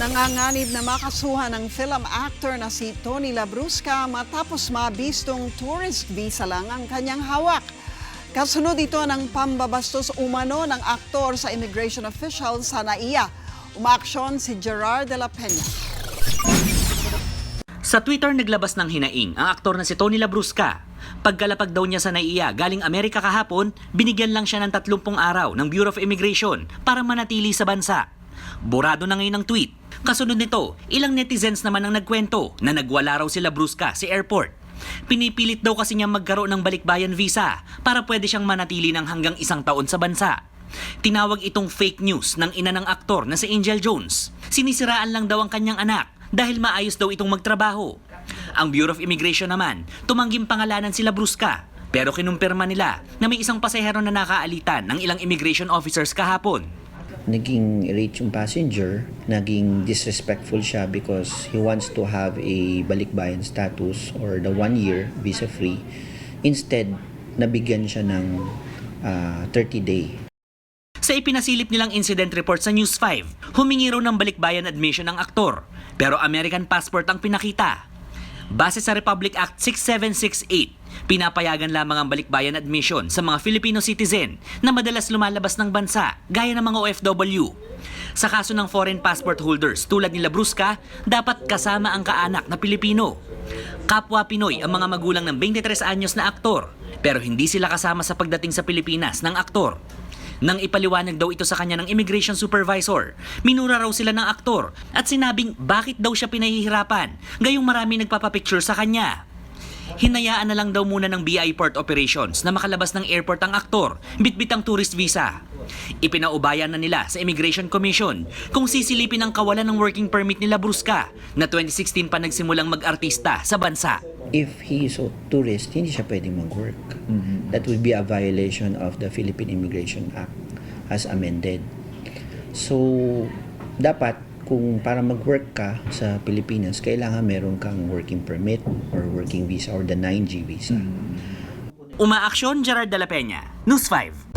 Nanganganib na makasuhan ng film actor na si Tony Labrusca matapos mabistong tourist visa lang ang kanyang hawak. Kasunod ito ng pambabastos umano ng aktor sa immigration official sa NAIA. Umaaksyon si Gerard de la Peña. Sa Twitter naglabas ng hinaing ang aktor na si Tony Labrusca. Pagkalapag daw niya sa NAIA galing Amerika kahapon, binigyan lang siya ng 30 araw ng Bureau of Immigration para manatili sa bansa. Burado na ngayon ang tweet. Kasunod nito, ilang netizens naman ang nagkwento na nagwala raw si Labrusca sa airport. Pinipilit daw kasi niya magkaroon ng balikbayan visa para pwede siyang manatili ng hanggang 1 taon sa bansa. Tinawag itong fake news ng ina ng aktor na si Angel Jones. Sinisiraan lang daw ang kanyang anak dahil maayos daw itong magtrabaho. Ang Bureau of Immigration naman, tumangging pangalanan si Labrusca. Pero kinumpirma nila na may isang pasahero na nakaalitan ng ilang immigration officers kahapon. Naging irate yung passenger, naging disrespectful siya because he wants to have a balikbayan status or the 1 year visa free. Instead, nabigyan siya ng 30-day. Sa ipinasilip nilang incident report sa News 5, humingi raw ng balikbayan admission ang aktor, pero American passport ang pinakita. Base sa Republic Act 6768, pinapayagan lamang ang balikbayan admission sa mga Filipino citizen na madalas lumalabas ng bansa gaya ng mga OFW. Sa kaso ng foreign passport holders tulad ni Labrusca, dapat kasama ang kaanak na Pilipino. Kapwa Pinoy ang mga magulang ng 23 anyos na aktor, pero hindi sila kasama sa pagdating sa Pilipinas ng aktor. Nang ipaliwanag daw ito sa kanya ng immigration supervisor, minura raw sila ng aktor at sinabing bakit daw siya pinahihirapan, gayong marami nagpapapicture sa kanya. Hinayaan na lang daw muna ng BI Port Operations na makalabas ng airport ang aktor, bitbit ang tourist visa. Ipinaubayan na nila sa Immigration Commission kung sisilipin ang kawalan ng working permit ni Labrusca na 2016 pa nagsimulang mag-artista sa bansa. If he is a tourist, hindi siya pwedeng mag-work. That would be a violation of the Philippine Immigration Act as amended. So, dapat kung para mag-work ka sa Pilipinas, kailangan meron kang working permit or working visa or the 9G visa. Umaaksyon, Gerard de la Peña, News 5.